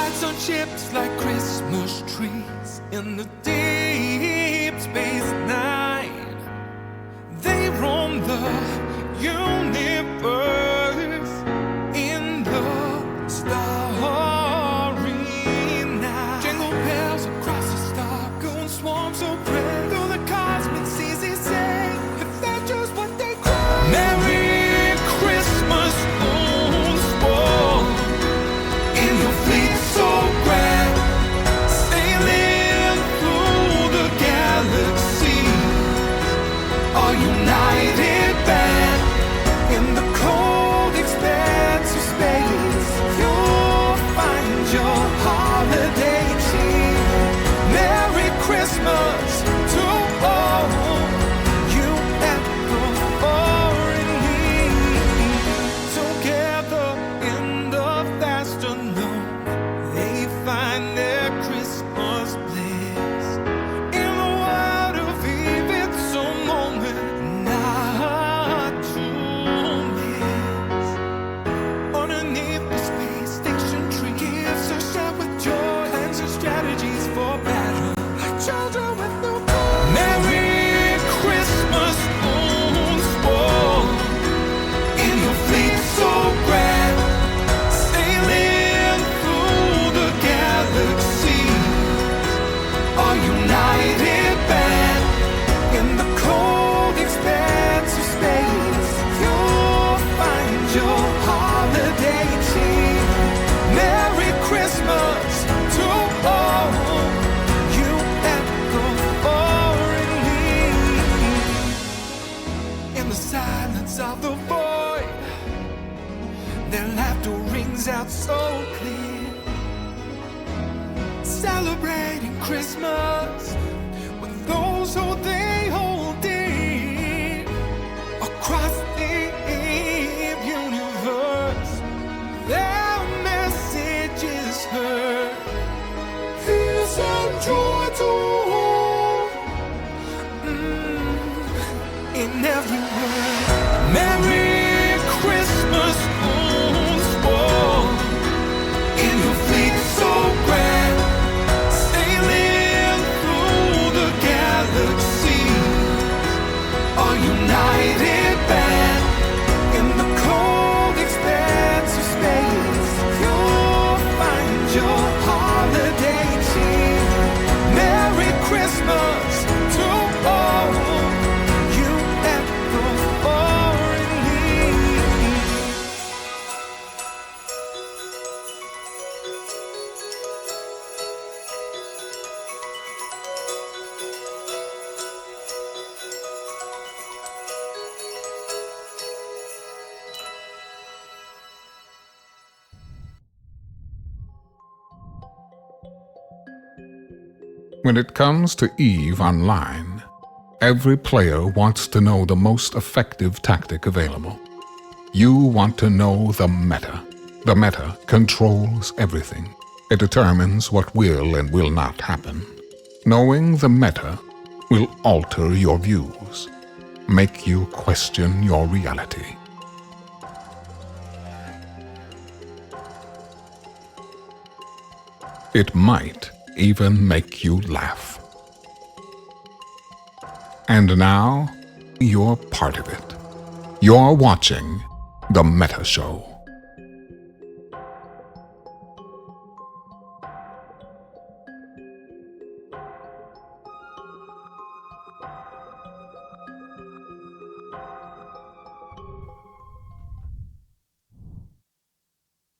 lights on ships like Christmas trees in the deep space night. They roam the universe in the starry night. Jingle bells across the star, goon swarms so bright through the cosmic seas. They say if that's just what they cry. Merry Christmas, moon spawn, in your fleet so grand, sailing through the galaxy, a united band in the cold expanse of space. You'll find your holiday cheer. Merry Christmas to all you and the foreign need. Together in the vast unknown, they find their Christmas bliss. In a world of Eve, it's a moment not to miss. Underneath the space station tree, gifts are shared with joy, plans and strategies for battle, like children with no toy. Merry Christmas, moon spawn, in your fleet so grand, sailing through the galaxy, a united band in the cold expanse of space. You'll find your holiday cheer. Merry Christmas to all you and the foreign need. In the silence of the void, their laughter rings out so clear, celebrating Christmas with those who they hold dear. Across the universe, their message is heard. Peace and joy to all, in every word. Merry Christmas, moon spawn, in your fleet so grand, sailing through the galaxy, a united band in the cold expanse of space. You'll find your holiday cheer. Merry Christmas to all you and the foreign need. When it comes to EVE Online, every player wants to know the most effective tactic available. You want to know the meta. The meta controls everything. It determines what will and will not happen. Knowing the meta will alter your views, make you question your reality. It might even make you laugh. And now, you're part of it. You're watching The Meta Show.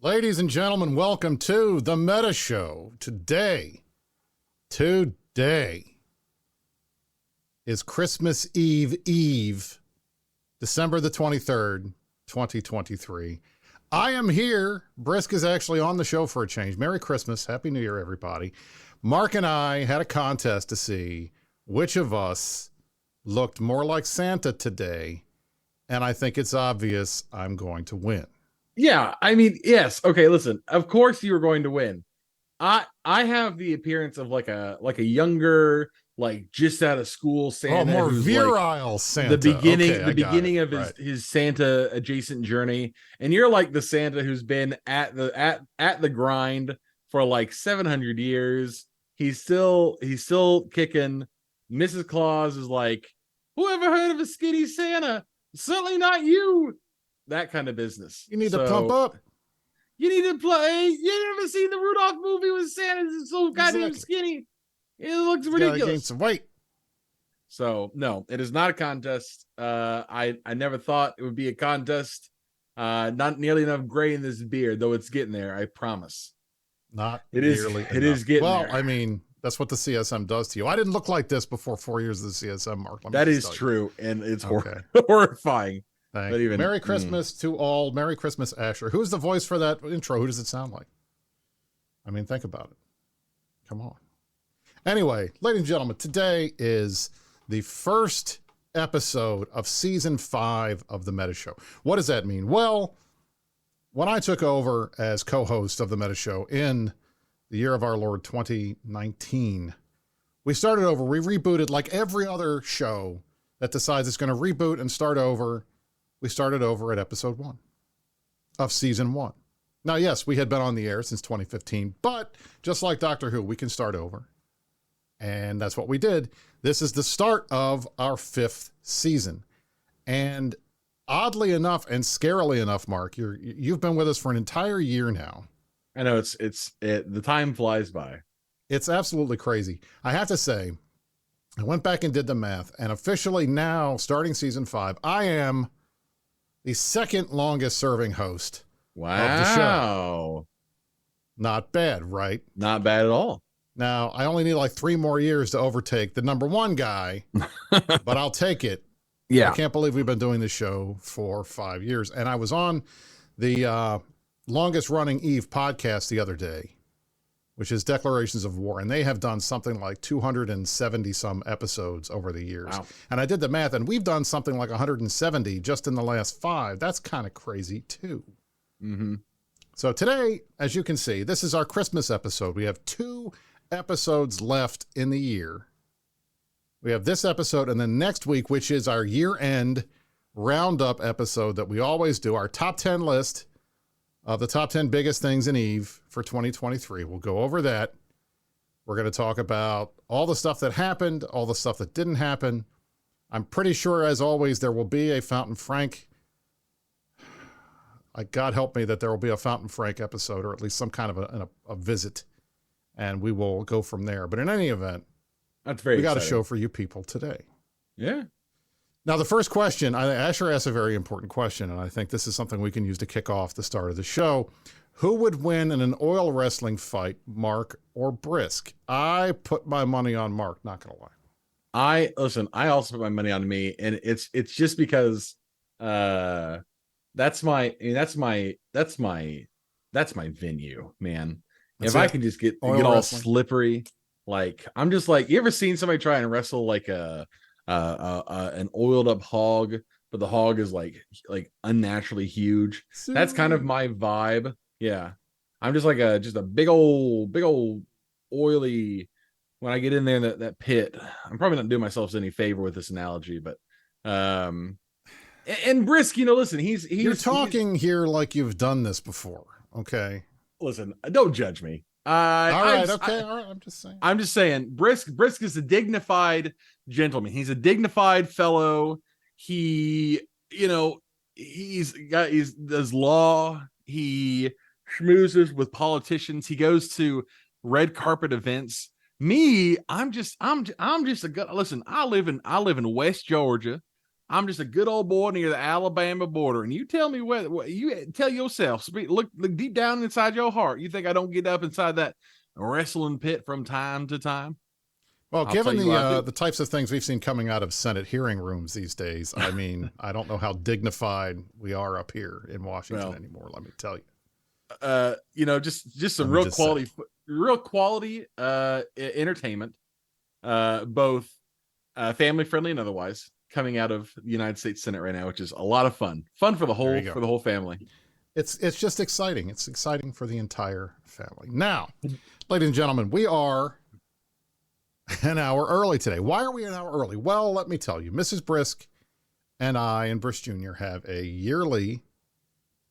Ladies and gentlemen, welcome to The Meta Show. Today is Christmas Eve, December the 23rd, 2023. I am here. Brisc is actually on the show for a change. Merry Christmas. Happy New Year, everybody. Mark and I had a contest to see which of us looked more like Santa today, and I think it's obvious I'm going to win. Yeah, I mean, yes. Okay, listen. Of course you were going to win. I have the appearance of like a younger, like just out of school Santa. Oh, more who's virile like Santa. The beginning, okay, the beginning of his Santa adjacent journey, and you're like the Santa who's been at the grind for like 700 years. He's still kicking. Mrs. Claus is like, who ever heard of a skinny Santa? Certainly not you. That kind of business. You need to pump up. You need to play. You never seen the Rudolph movie with Santa's so goddamn skinny? It looks ridiculous. Gain some weight. So no, it is not a contest. I never thought it would be a contest. Not nearly enough gray in this beard, though it's getting there. I promise. Not it is. Nearly it is getting well, there. I mean, that's what the CSM does to you. I didn't look like this before 4 years of the CSM, Mark. That is true, and it's horrifying. But even, Merry Christmas to all. Merry Christmas, Asher. Who's the voice for that intro? Who does it sound like? I mean, think about it. Come on. Anyway, ladies and gentlemen, today is the first episode of season 5 of the Meta Show. What does that mean? Well, when I took over as co-host of the Meta Show in the year of our Lord 2019, we started over. We rebooted like every other show that decides it's going to reboot and start over. We started over at episode 1 of season 1. Now, yes, we had been on the air since 2015, but just like Doctor Who, we can start over. And that's what we did. This is the start of our 5th season. And oddly enough and scarily enough, Mark, you've been with us for an entire year now. I know the time flies by. It's absolutely crazy. I have to say, I went back and did the math, and officially now, starting season 5, I am the second longest serving host of the show. Not bad, right? Not bad at all. Now, I only need like 3 more years to overtake the number 1 guy, but I'll take it. Yeah. I can't believe we've been doing this show for 5 years. And I was on the longest running Eve podcast the other day, which is Declarations of War. And they have done something like 270 some episodes over the years. Wow. And I did the math, and we've done something like 170 just in the last 5. That's kind of crazy too. Mm-hmm. So today, as you can see, this is our Christmas episode. We have 2 episodes left in the year. We have this episode, and then next week, which is our year-end roundup episode that we always do, our top 10 list of the top 10 biggest things in Eve for 2023. We'll go over that. We're going to talk about all the stuff that happened, all the stuff that didn't happen. I'm pretty sure, as always, there will be a Fountain Frank. God help me that there will be a Fountain Frank episode, or at least some kind of a visit. And we will go from there. But in any event, that's very we got exciting. a show for you people today. Yeah. Now, the first question, Asher asked a very important question, and I think this is something we can use to kick off the start of the show. Who would win in an oil wrestling fight, Mark or Brisc? I put my money on Mark, not going to lie. I also put my money on me, and it's just because that's my venue, man. If I can just get all wrestling. slippery, like I'm just like, you ever seen somebody try and wrestle like an oiled up hog, but the hog is like unnaturally huge? That's kind of my vibe. Yeah, I'm just like a big old oily. When I get in there in that pit, I'm probably not doing myself any favor with this analogy, but and Brisc, listen, you're talking here like you've done this before, okay? Listen, don't judge me. All right. I'm just saying. I'm just saying, Brisc is a dignified gentleman. He's a dignified fellow. He does law. He schmoozes with politicians. He goes to red carpet events. Me, I'm just a good. Listen, I live in West Georgia. I'm just a good old boy near the Alabama border, and you tell me what you tell yourself. Look deep down inside your heart. You think I don't get up inside that wrestling pit from time to time? Well, given the types of things we've seen coming out of Senate hearing rooms these days, I mean, I don't know how dignified we are up here in Washington anymore. Let me tell you. Just some real quality entertainment, both family friendly and otherwise, coming out of the United States Senate right now, which is a lot of fun for the whole family. It's just exciting. It's exciting for the entire family. Now, ladies and gentlemen, we are an hour early today. Why are we an hour early? Well, let me tell you, Mrs. Brisc and I and Brisc Jr. have a yearly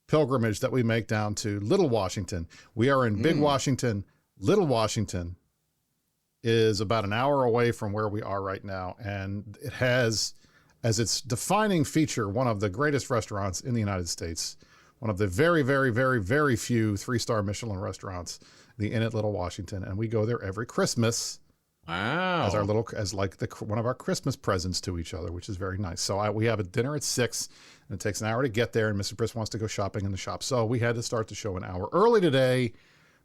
pilgrimage that we make down to Little Washington. We are in Big Washington. Little Washington is about an hour away from where we are right now. And it has, as its defining feature, one of the greatest restaurants in the United States, one of the very, very, very, very few 3-star Michelin restaurants, the Inn at Little Washington. And we go there every Christmas. Wow. As one of our Christmas presents to each other, which is very nice. So we have a dinner at 6, and it takes an hour to get there, and Mrs. Brisc wants to go shopping in the shop. So we had to start the show an hour early today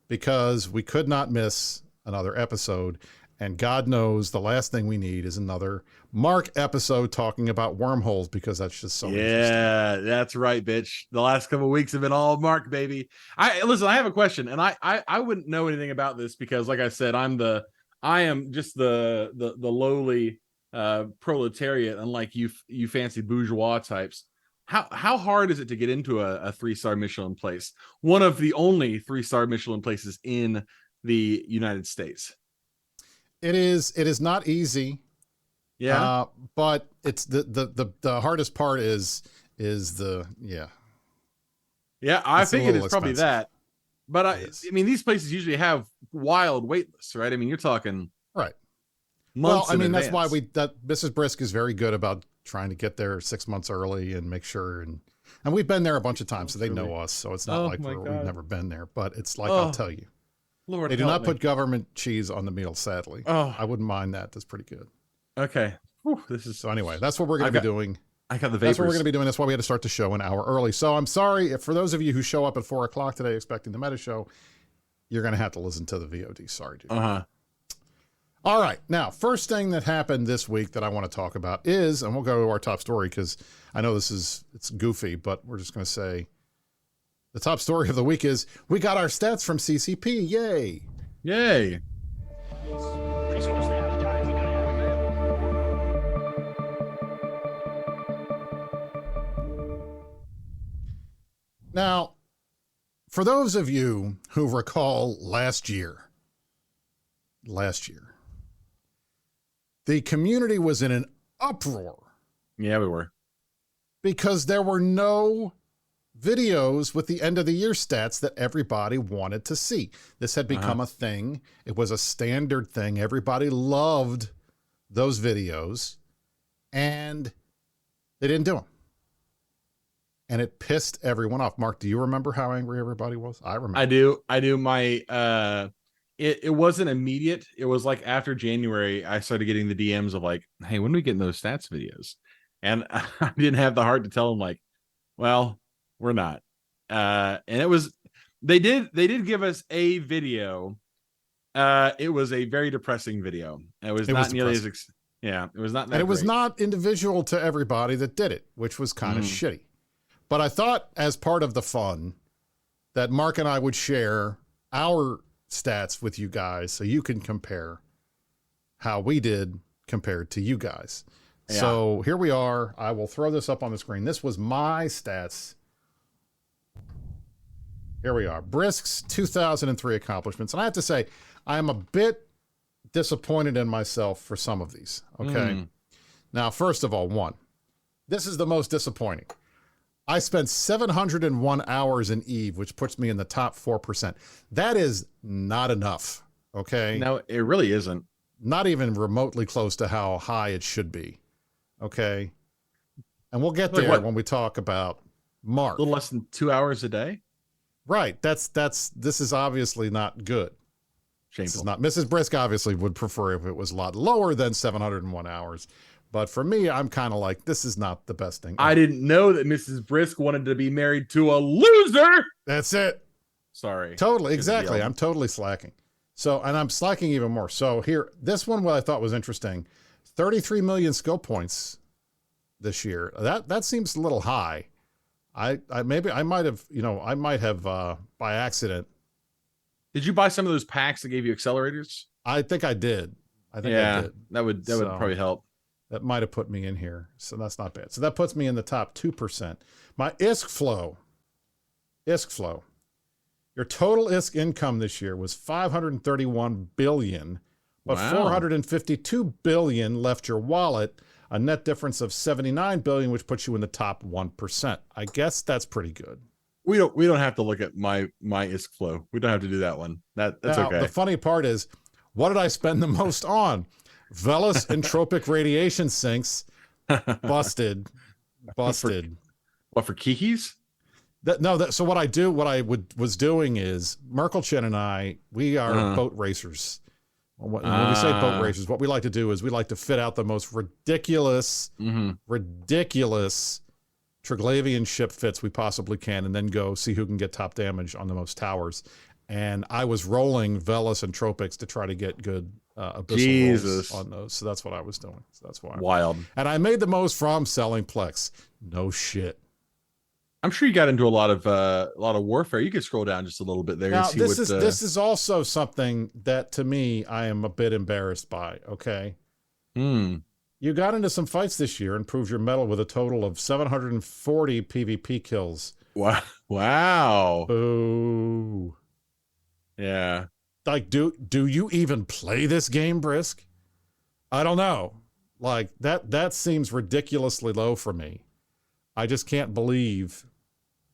because we could not miss another episode. And God knows the last thing we need is another Mark episode talking about wormholes, because that's just so interesting. Yeah, that's right, bitch. The last couple of weeks have been all Mark, baby. I have a question, and I wouldn't know anything about this because, like I said, I am just the lowly proletariat, unlike you fancy bourgeois types. How hard is it to get into a 3-star Michelin place? One of the only 3-star Michelin places in the United States. It is not easy. Yeah. But it's the hardest part is the. Yeah, I think it is probably expensive. that. But I mean, these places usually have wild wait lists, right? I mean, you're talking right. months. Well, I mean, in that's advance. why Mrs. Brisc is very good about trying to get there 6 months early and make sure. And we've been there a bunch of times, so they know us. So it's not like we've never been there. But it's like, I'll tell you, Lord, they do not put government cheese on the meal. Sadly, I wouldn't mind that. That's pretty good. Okay. Whew, So anyway, that's what we're going to be doing. I got the vapors. That's what we're going to be doing. That's why we had to start the show an hour early. So I'm sorry if for those of you who show up at 4 o'clock today expecting the Meta Show, you're going to have to listen to the VOD. Sorry, dude. All right. Now, first thing that happened this week that I want to talk about is, and we'll go to our top story because I know it's goofy, but we're just going to say the top story of the week is we got our stats from CCP. Yay. Yay. Now, for those of you who recall last year, the community was in an uproar. Yeah, we were. Because there were no videos with the end of the year stats that everybody wanted to see. This had become a thing. It was a standard thing. Everybody loved those videos, and they didn't do them. And it pissed everyone off. Mark, do you remember how angry everybody was? I remember. I do. My it wasn't immediate. It was like after January, I started getting the DMs of like, hey, when are we getting those stats videos? And I didn't have the heart to tell them like, well, we're not. And it was they did give us a video. It was a very depressing video. It was not nearly as it was not that and it was great. not individual to everybody that did it, which was kind of shitty. But I thought as part of the fun that Mark and I would share our stats with you guys so you can compare how we did compared to you guys. Yeah. So here we are. I will throw this up on the screen. This was my stats. Here we are. Brisc's 2003 accomplishments. And I have to say, I am a bit disappointed in myself for some of these. Okay. Now, first of all, this is the most disappointing. I spent 701 hours in Eve, which puts me in the top 4%. That is not enough. Okay. No, it really isn't. Not even remotely close to how high it should be. Okay. And we'll get there when we talk about Mark. A little less than 2 hours a day. Right. This is obviously not good. Shameful. This is not. Mrs. Brisc obviously would prefer if it was a lot lower than 701 hours. But for me, I'm kind of like, this is not the best thing. I didn't know that Mrs. Brisc wanted to be married to a loser. That's it. Sorry. Totally. Exactly. I'm totally slacking. So, and I'm slacking even more. So here, this one, what I thought was interesting, 33 million skill points this year. That seems a little high. I might have by accident. Did you buy some of those packs that gave you accelerators? I think I did. I did. That would probably help. That might have put me in here. So that's not bad. So that puts me in the top 2%. My ISK flow. Your total ISK income this year was 531 billion, but 452 billion left your wallet, a net difference of 79 billion, which puts you in the top 1%. I guess that's pretty good. We don't have to look at my ISK flow. We don't have to do that one. That's Now, okay. the funny part is, what did I spend the most on? Velos entropic radiation sinks. Busted. What for Kiki's? So what was doing is Merkelchen and I, we are boat racers. When we say boat racers, what we like to do is we like to fit out the most ridiculous Triglavian ship fits we possibly can, and then go see who can get top damage on the most towers. And I was rolling Velos and Tropics to try to get good abyssal rolls on those. So that's what I was doing. So that's why. Wild. And I made the most from selling Plex. No shit. I'm sure you got into a lot of warfare. You could scroll down just a little bit there. Now, and see this is also something that to me I am a bit embarrassed by. Okay. You got into some fights this year and proved your mettle with a total of 740 PvP kills. Wow. Boo. Yeah. Like, do you even play this game, Brisc? I don't know. Like, that seems ridiculously low for me. I just can't believe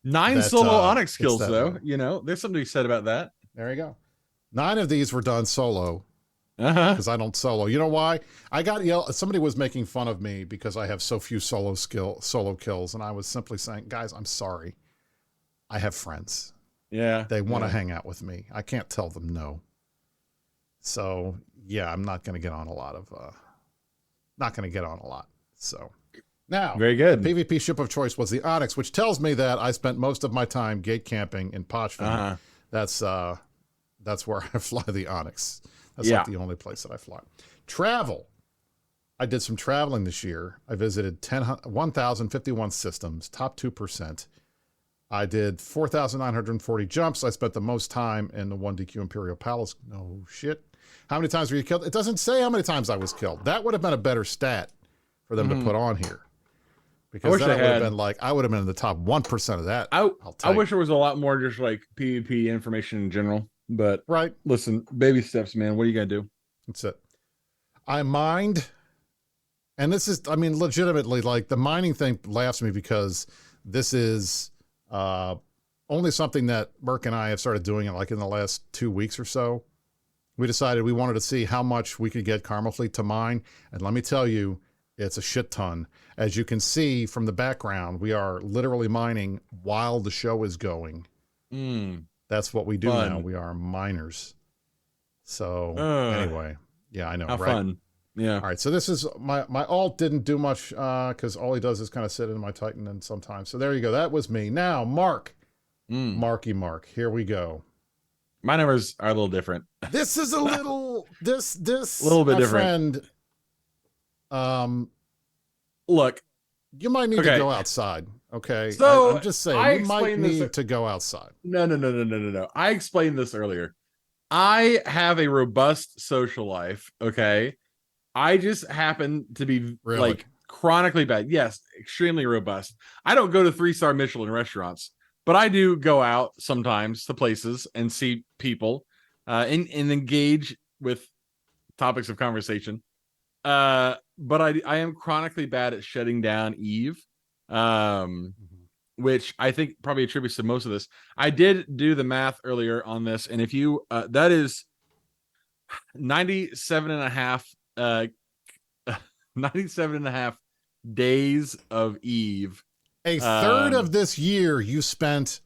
9 solo Onyx kills, though. Low. You know, there's something to be said about that. There you go. 9 of these were done solo. Because I don't solo. You know why? I got yelled. Somebody was making fun of me because I have so few solo kills, and I was simply saying, guys, I'm sorry. I have friends. Yeah. They want to hang out with me. I can't tell them no. So yeah, I'm not going to get on a lot. So now, very good. The PvP ship of choice was the Onyx, which tells me that I spent most of my time gate camping in Pochven. That's where I fly the Onyx. That's like the only place that I fly. Travel. I did some traveling this year. I visited 1,051 systems, top 2%. I did 4,940 jumps. I spent the most time in the 1DQ Imperial Palace. No shit. How many times were you killed? It doesn't say how many times I was killed. That would have been a better stat for them to put on here. Because then I would have been in the top 1% of that. I wish there was a lot more just like PvP information in general. But listen, baby steps, man. What are you gonna do? That's it. I mined, and this is, I mean, legitimately, like the mining thing laughs me because this is only something that Merc and I have started doing in the last 2 weeks or so. We decided we wanted to see how much we could get Karma Fleet to mine, and let me tell you, it's a shit ton. As you can see from the background, we are literally mining while the show is going. That's what we do now. We are miners. So anyway, yeah, I know. How fun. Yeah. All right. So this is my alt didn't do much because all he does is kind of sit in my Titan and sometimes. So there you go. That was me. Now, Mark. Marky Mark. Here we go. My numbers are a little different. This is a little this a little bit different. Friend, look, you might need to go outside. Okay. So I'm just saying you might need to go outside. No. I explained this earlier. I have a robust social life. Okay. I just happen to be like chronically bad. Yes, extremely robust. I don't go to 3-star Michelin restaurants, but I do go out sometimes to places and see people and engage with topics of conversation. But I am chronically bad at shutting down Eve, which I think probably attributes to most of this. I did do the math earlier on this, and if you that is 97 and a half 97 and a half days of Eve. A third of this year you spent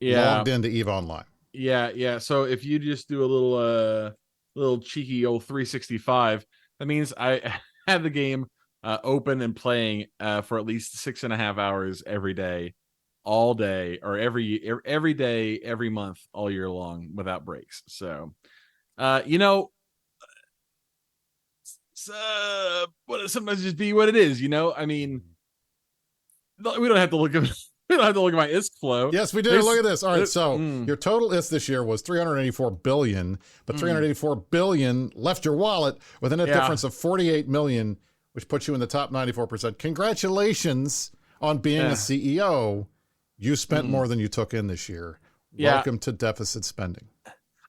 logged into Eve Online. Yeah. So if you just do a little cheeky old 365, that means I have the game open and playing for at least 6.5 hours every day, all day, or every day, every month, all year long without breaks. So, sometimes just be what it is, I mean, we don't have to look at my ISK flow. Yes, we do. Look at this. All right, so your total ISK this year was 384 billion, but 384 billion left your wallet with a net difference of 48 million, which puts you in the top 94%. Congratulations on being a CEO. You spent more than you took in this year. Welcome to deficit spending.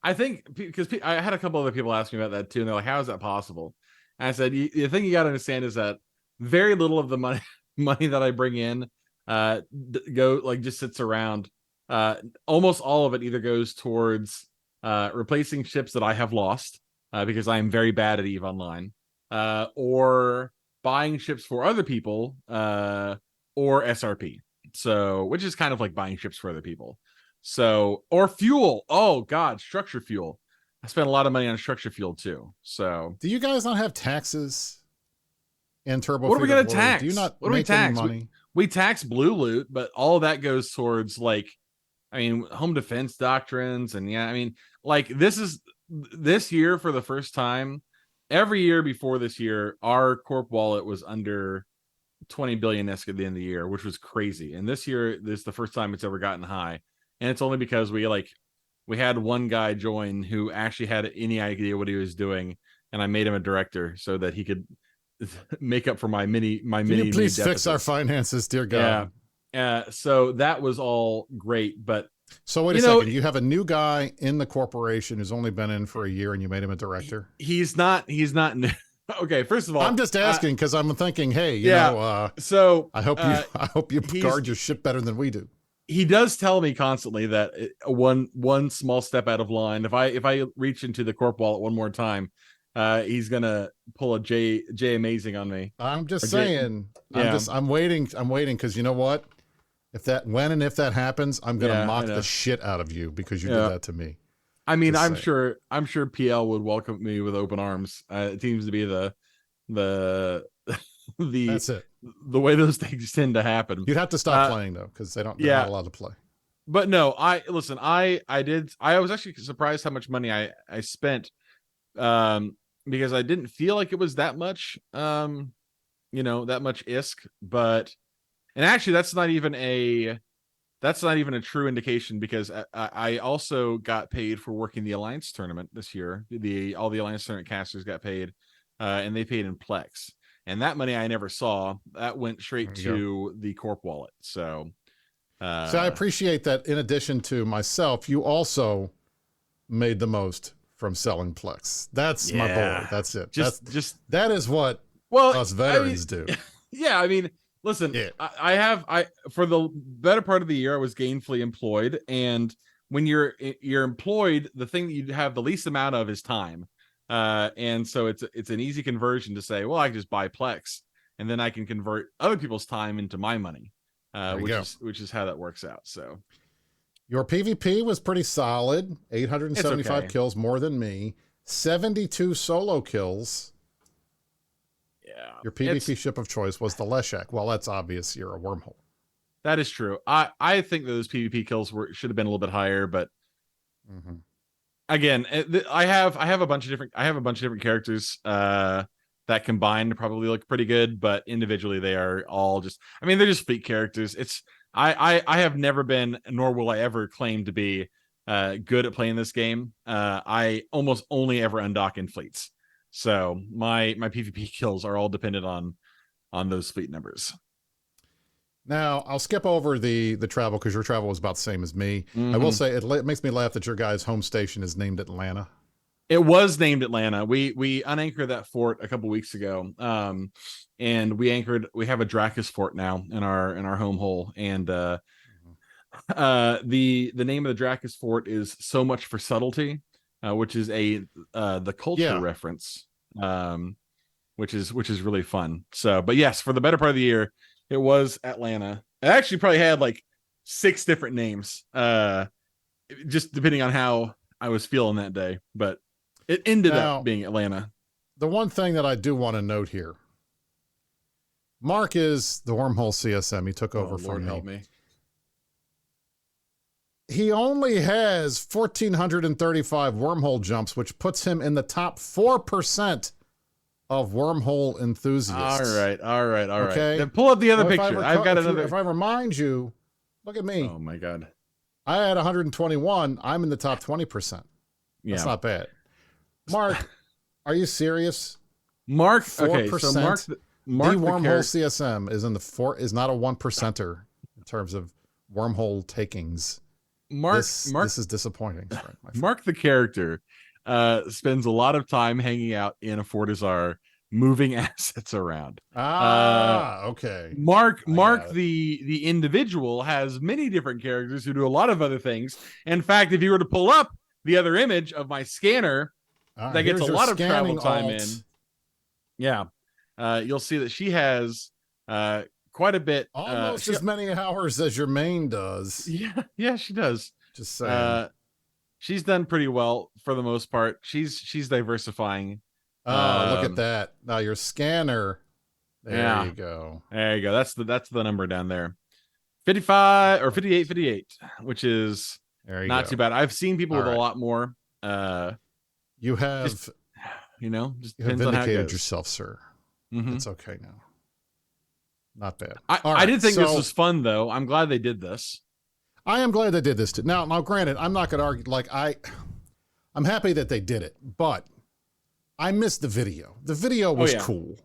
I think because I had a couple other people ask me about that too, and they're like, "How is that possible?" And I said, "The thing you got to understand is that very little of the money that I bring in just sits around almost all of it either goes towards replacing ships that I have lost because I am very bad at EVE Online, or buying ships for other people, or SRP. So, which is kind of like buying ships for other people. So, or fuel. Oh God, structure fuel. I spent a lot of money on structure fuel too. So, Do you guys not have taxes in Turbo? what are we going to Glory? tax? Do you not What do we make any tax? money? We tax blue loot, but all of that goes towards like, I mean, home defense doctrines. And yeah, I mean, like this year for the first time, every year before this year, our corp wallet was under 20 billion ESC at the end of the year, which was crazy. And this year, this is the first time it's ever gotten high. And it's only because we had one guy join who actually had any idea what he was doing, and I made him a director so that he could make up for my mini. Can you please fix our finances, dear God? Yeah. So that was all great, but so wait a second. You have a new guy in the corporation who's only been in for a year, and you made him a director. He's not new. Okay, first of all, I'm just asking because I'm thinking, hey, you know, so I hope you guard your ship better than we do. He does tell me constantly that one small step out of line. If I reach into the corp wallet one more time, he's gonna pull a J Amazing on me. I'm just saying. I'm waiting because you know what? If that happens, I'm gonna mock the shit out of you because you did that to me. I mean, I'm sure PL would welcome me with open arms. It seems to be the that's it. The way those things tend to happen. You'd have to stop playing though, because they're not allowed to play. But no, I was actually surprised how much money I spent, because I didn't feel like it was that much, that much ISK. But, and actually that's not even a true indication, because I also got paid for working the Alliance tournament this year. All the Alliance tournament casters got paid, and they paid in Plex. And that money I never saw. That went straight to the corp wallet. So I appreciate that. In addition to myself, you also made the most from selling Plex. That's my boy. That's it. That is what us veterans do. Yeah, I mean, listen, I for the better part of the year I was gainfully employed, and when you're employed, the thing that you have the least amount of is time. And so it's an easy conversion to say, well, I can just buy Plex, and then I can convert other people's time into my money, which is how that works out. So your PvP was pretty solid. 875 kills, more than me. 72 solo kills. Yeah. Your PvP ship of choice was the Leshek. Well, that's obvious. You're a wormhole. That is true. I think those PvP kills should have been a little bit higher, but again, I have a bunch of different characters that combined probably look pretty good, but individually they are all just, I mean, they're just fleet characters. I have never been, nor will I ever claim to be good at playing this game. I almost only ever undock in fleets. So my PvP kills are all dependent on those fleet numbers. Now, I'll skip over the travel because your travel was about the same as me. I will say it makes me laugh that your guy's home station is named Atlanta. It was named Atlanta. We unanchored that fort a couple weeks ago. And we have a Dracus fort now in our home hole. And the name of the Dracus fort is So Much for Subtlety, which is the culture reference, which is really fun. So, but yes, for the better part of the year, it was Atlanta. It actually probably had like 6 different names, just depending on how I was feeling that day. But it ended up being Atlanta. The one thing that I do want to note here, Mark is the wormhole CSM. He took over from me. Help me. He only has 1,435 wormhole jumps, which puts him in the top 4% of wormhole enthusiasts. All right. Okay. Then pull up the other picture. I've got another. If I remind you, look at me. Oh my God. I had 121. I'm in the top 20%. That's not bad. Mark, are you serious? Mark, 4%. Okay, so Mark the wormhole CSM is in the is not a 1%er in terms of wormhole takings. This is disappointing. Mark the character spends a lot of time hanging out in a Fortizar moving assets around. Okay. Mark got it. the individual has many different characters who do a lot of other things. In fact, if you were to pull up the other image of my scanner, All right, that gets a here's your lot of travel scanning time alt. in. Yeah. You'll see that she has quite a bit. Almost as many hours as your main does. Yeah, she does. Just saying. She's done pretty well for the most part. She's diversifying. Oh, look at that. Now your scanner. There you go. There you go. That's the number down there. 55 or 58, which is not too bad. I've seen people with a lot more. You have, just depends vindicated on how it goes. yourself, sir. Mm-hmm. It's okay now. Not bad. I did think this was fun, though. I'm glad they did this. I am glad they did this too. Now, granted, I'm not going to argue. Like I'm happy that they did it, but I missed the video. The video was cool.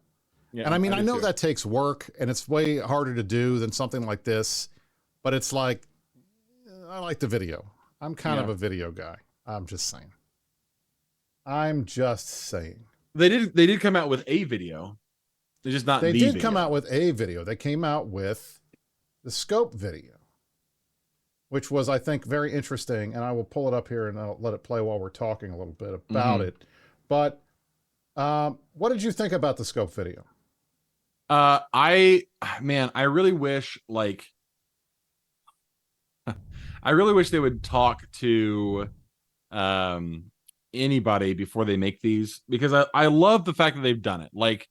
Yeah, and I mean, I know that takes work and it's way harder to do than something like this, but it's like, I like the video. I'm kind of a video guy. I'm just saying. They did come out with a video. They're just not. They did come out with a video. They came out with the scope video, which was, I think, very interesting. And I will pull it up here and I'll let it play while we're talking a little bit about it. But what did you think about the scope video? I really wish they would talk to anybody before they make these, because I love the fact that they've done it. Like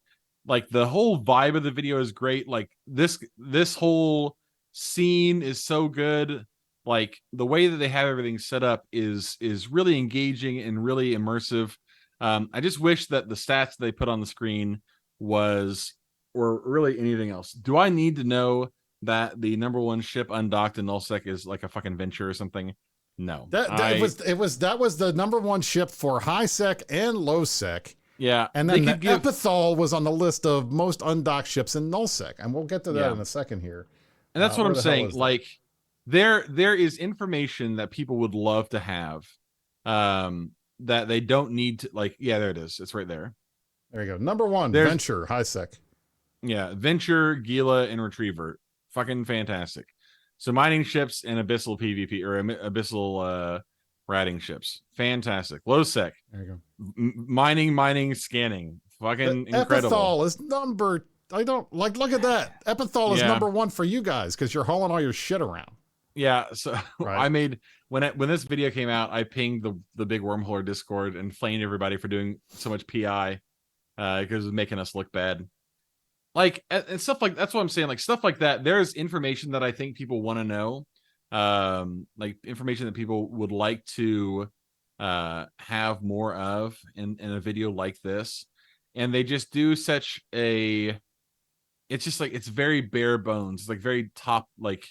the whole vibe of the video is great. Like this whole scene is so good. Like the way that they have everything set up is really engaging and really immersive. I just wish that the stats they put on the screen or really anything else. Do I need to know that the #1 ship undocked in nullsec is like a fucking Venture or something? No. That was the #1 ship for high sec and low sec. Yeah. And then Epithal was on the list of most undocked ships in nullsec. And we'll get to that in a second here. And that's what I'm saying. Like there is information that people would love to have that they don't need to, like, there it is. It's right there. There you go. #1, Venture, high sec. Yeah, Venture, Gila, and Retriever. Fucking fantastic. So mining ships and abyssal PvP or abyssal ratting ships. Fantastic. Low sec. There you go. Mining, scanning. Fucking incredible. Epithal is number. I don't like. Look at that. Epithal is #1 for you guys because you're hauling all your shit around. Yeah. So I made when this video came out, I pinged the big wormhole Discord and flamed everybody for doing so much PI because it was making us look bad. Like, and stuff like that's what I'm saying. Like stuff like that. There's information that I think people want to know. Like information that people would like to have more of in a video like this. And they just do such a, it's just like, it's very bare bones. It's like very top, like,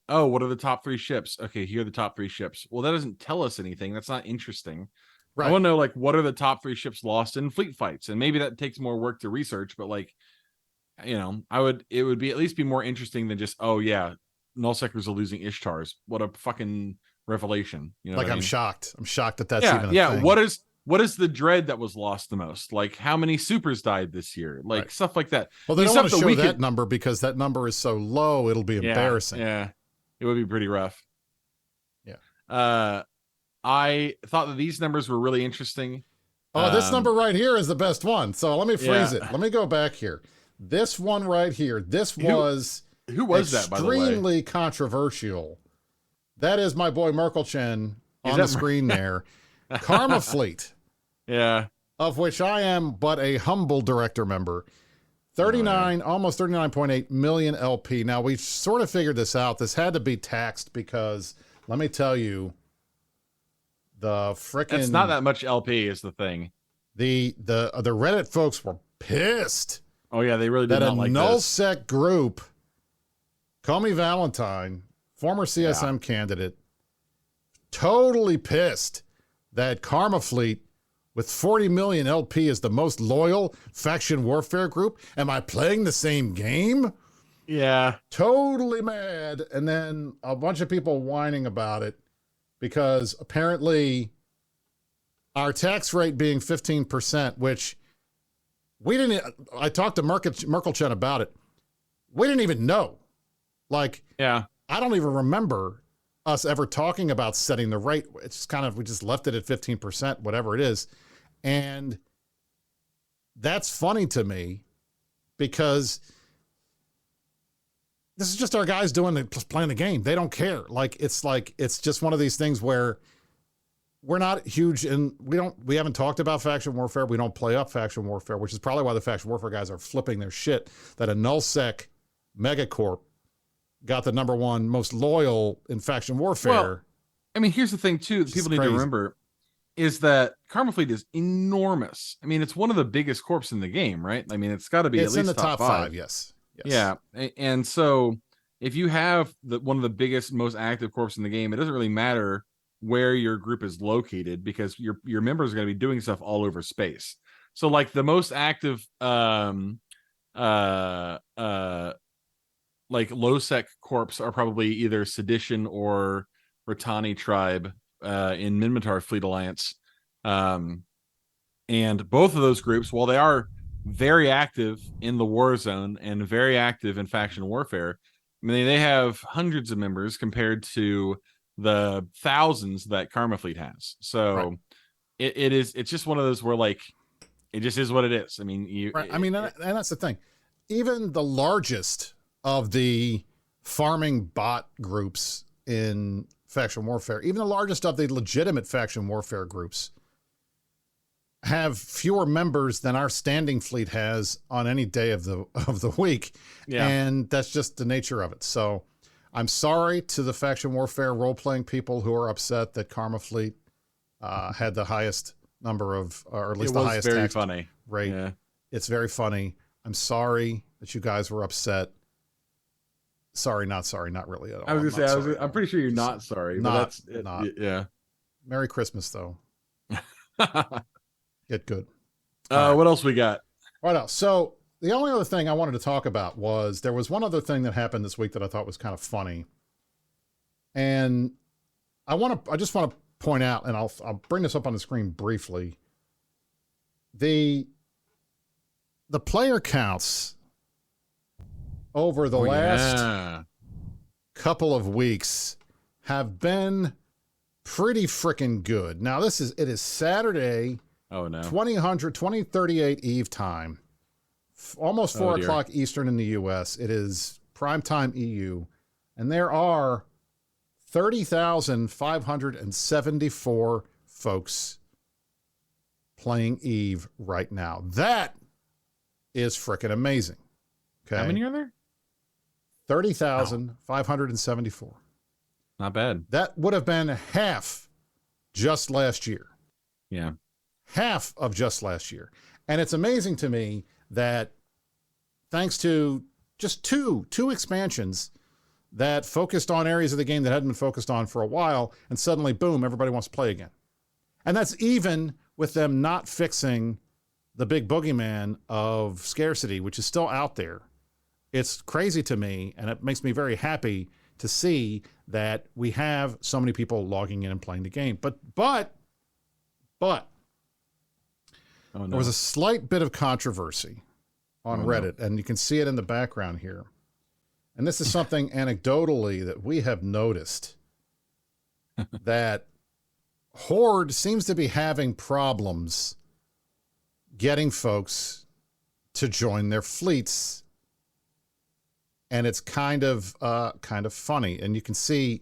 oh, what are the top 3 ships? Okay, here are the top 3 ships. Well, that doesn't tell us anything. That's not interesting. Right. I want to know, like, what are the top 3 ships lost in fleet fights? And maybe that takes more work to research, but like, it would be at least be more interesting than just, oh yeah, nullsecers are losing Ishtars. What a fucking revelation. Like, I'm shocked. I'm shocked that that's even a thing. What is the dread that was lost the most? Like, how many supers died this year? Like stuff like that. Well, they don't want to show that number because that number is so low. It'll be embarrassing. Yeah. It would be pretty rough. Yeah. I thought that these numbers were really interesting. Oh, this number right here is the best one. So let me freeze it. Let me go back here. This one right here. This was who was that, by the way? Extremely controversial. That is my boy Merkelchen on the screen there. Karma Fleet. Yeah. Of which I am but a humble director member. 39, almost 39.8 million LP. Now, we sort of figured this out. This had to be taxed because, let me tell you, the frickin'... It's not that much LP is the thing. The Reddit folks were pissed. Oh, yeah, they really did not like this. That a nullsec group, Comey Valentine, former CSM candidate, totally pissed that Karma Fleet with 40 million LP is the most loyal faction warfare group. Am I playing the same game? Yeah. Totally mad. And then a bunch of people whining about it because apparently our tax rate being 15%, which We didn't. I talked to Merkelchen about it. We didn't even know. Like, Yeah. I don't even remember us ever talking about setting the rate. It's just kind of, we just left it at 15%, whatever it is. And that's funny to me because this is just our guys playing the game. They don't care. It's just one of these things where we're not huge and we haven't talked about faction warfare. We don't play up faction warfare, which is probably why the faction warfare guys are flipping their shit that a nullsec megacorp got the number one most loyal in faction warfare. Well, I mean, here's the thing too, that people need to remember is that Karma Fleet is enormous. I mean, it's one of the biggest corps in the game, right? I mean, it's got to be at least in the top five. Yes. Yeah. And so if you have one of the biggest, most active corps in the game, it doesn't really matter where your group is located because your members are going to be doing stuff all over space. So like the most active like low-sec corps are probably either Sedition or Ratani tribe in Minmatar Fleet Alliance. And both of those groups, while they are very active in the war zone and very active in faction warfare, I mean, they have hundreds of members compared to the thousands that Karma Fleet has. So right. It's just one of those where like, it just is what it is. I mean, right. And that's the thing. Even the largest of the farming bot groups in faction warfare, even the largest of the legitimate faction warfare groups, have fewer members than our standing fleet has on any day of the week. Yeah. And that's just the nature of it. So I'm sorry to the faction warfare role-playing people who are upset that Karma Fleet had the highest number of, or at least the highest very funny rate. Yeah. It's very funny. I'm sorry that you guys were upset. Sorry, not really at all. I was gonna say, I'm pretty sure you're not sorry. Not. Yeah. Merry Christmas, though. Get good. Right. What else we got? Right now. So the only other thing I wanted to talk about was there was one other thing that happened this week that I thought was kind of funny. And I just want to point out, and I'll bring this up on the screen briefly. The player counts over the last couple of weeks have been pretty freaking good. Now it is Saturday. Oh no. 2038 Eve time. Almost 4 o'clock Eastern in the US. It is primetime EU. And there are 30,574 folks playing Eve right now. That is freaking amazing. Okay. How many are there? 30,574. Not bad. That would have been half just last year. Yeah. Half of just last year. And it's amazing to me that thanks to just two expansions that focused on areas of the game that hadn't been focused on for a while, and suddenly, boom, everybody wants to play again. And that's even with them not fixing the big boogeyman of scarcity, which is still out there. It's crazy to me, and it makes me very happy to see that we have so many people logging in and playing the game. But oh, no. There was a slight bit of controversy on Reddit, and you can see it in the background here. And this is something anecdotally that we have noticed, that Horde seems to be having problems getting folks to join their fleets. And it's kind of funny. And you can see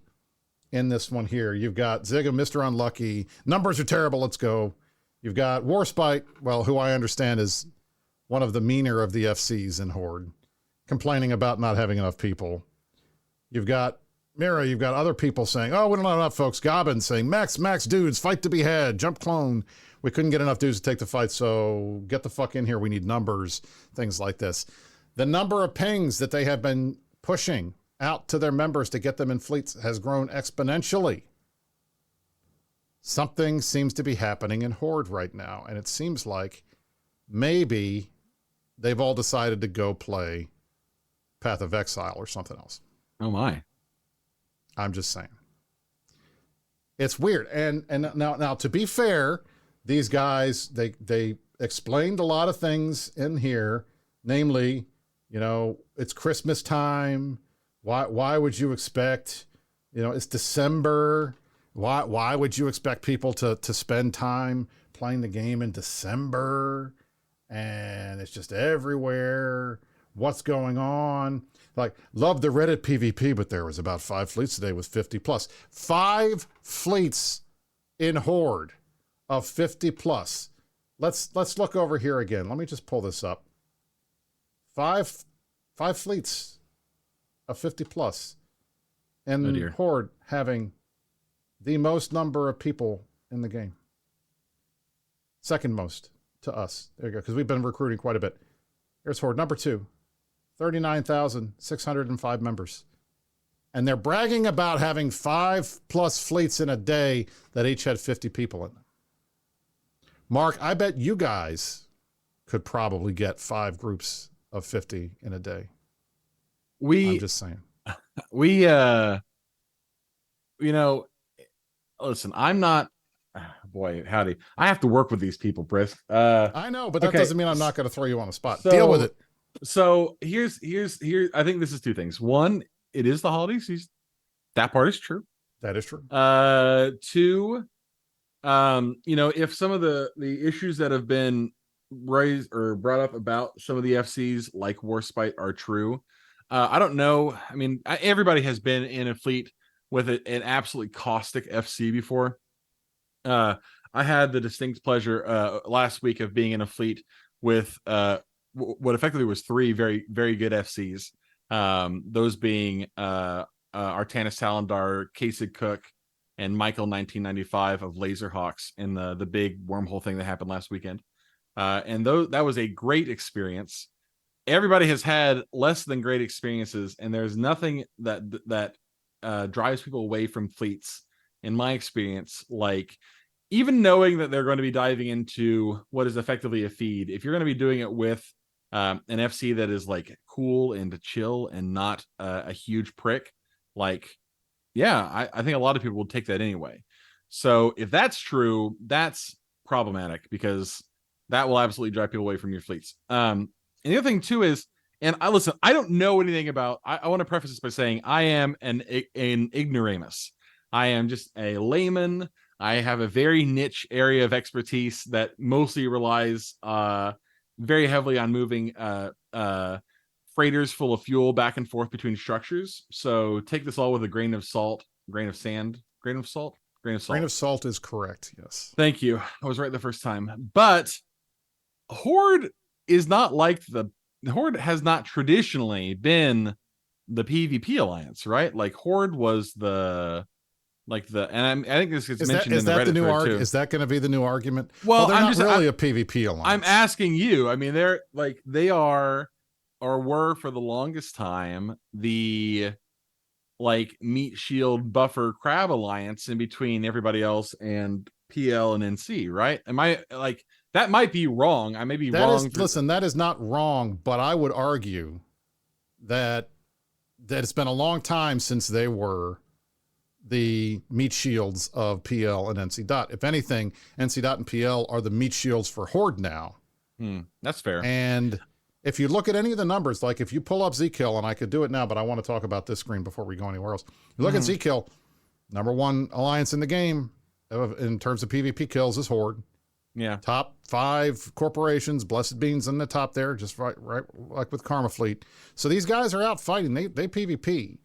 in this one here, you've got Zigga, Mr. Unlucky. Numbers are terrible. Let's go. You've got Warspite, well, who I understand is one of the meaner of the FCs in Horde, complaining about not having enough people. You've got Mira, you've got other people saying, oh, we don't have enough folks. Gobbin saying, max dudes, fight to be had, jump clone. We couldn't get enough dudes to take the fight, so get the fuck in here. We need numbers, things like this. The number of pings that they have been pushing out to their members to get them in fleets has grown exponentially. Something seems to be happening in Horde right now, and it seems like maybe they've all decided to go play Path of Exile or something else. Oh my. I'm just saying. It's weird. And now to be fair, these guys, they explained a lot of things in here, namely, it's Christmas time. Why would you expect, it's December. Why would you expect people to spend time playing the game in December? And it's just everywhere. What's going on? Like, love the Reddit PvP, but there was about 5 fleets today with 50 plus. 5 fleets in Horde of 50 plus. Let's look over here again. Let me just pull this up. 5 fleets of 50 plus. And Horde having the most number of people in the game. Second most to us. There you go, because we've been recruiting quite a bit. Here's Horde number 2. 39,605 members. And they're bragging about having 5 plus fleets in a day that each had 50 people in them. Mark, I bet you guys could probably get 5 groups of 50 in a day. I'm just saying. Listen, I'm not, boy, howdy. I have to work with these people, Brisc. I know, but that doesn't mean I'm not going to throw you on the spot. Deal with it. So here's, I think this is 2 things. 1, it is the holiday season. That part is true. That is true. 2, if some of the issues that have been raised or brought up about some of the FCs like Warspite are true. I don't know. I mean, everybody has been in a fleet with an absolutely caustic FC before. I had the distinct pleasure last week of being in a fleet with what effectively was 3 very, very good FCs. Those being Artanis Talendar, Kasich Cook, and Michael 1995 of Laserhawks in the big wormhole thing that happened last weekend. And that was a great experience. Everybody has had less than great experiences, and there's nothing that drives people away from fleets, in my experience, like even knowing that they're going to be diving into what is effectively a feed. If you're going to be doing it with an FC that is like cool and chill and not a huge prick, like, yeah, I think a lot of people will take that anyway. So if that's true, that's problematic because that will absolutely drive people away from your fleets. And the other thing too is, and I don't know anything about, I want to preface this by saying I am an ignoramus. I am just a layman. I have a very niche area of expertise that mostly relies very heavily on moving freighters full of fuel back and forth between structures. So take this all with a grain of salt, grain of sand, grain of salt. Grain of salt is correct, yes. Thank you. I was right the first time. But Horde is not like the Horde has not traditionally been the PvP alliance, right? Like Horde was I think this gets mentioned in the Reddit thread too. Is that going to be the new argument? Well, they're not really a PvP alliance. I'm asking you. I mean, they are or were for the longest time the like meat shield buffer crab alliance in between everybody else and PL and NC, right? Am I like that might be wrong. I may be wrong. Listen, that is not wrong, but I would argue that it's been a long time since they were the meat shields of PL and NC Dot. If anything, NC Dot and PL are the meat shields for Horde now. That's fair. And if you look at any of the numbers, like if you pull up Zkill, and I could do it now, but I want to talk about this screen before we go anywhere else. You look at Zkill, #1 alliance in the game in terms of PvP kills is Horde. Yeah. Top 5 corporations, Blessed Beans in the top there, just right like with Karma Fleet. So these guys are out fighting. They PvP.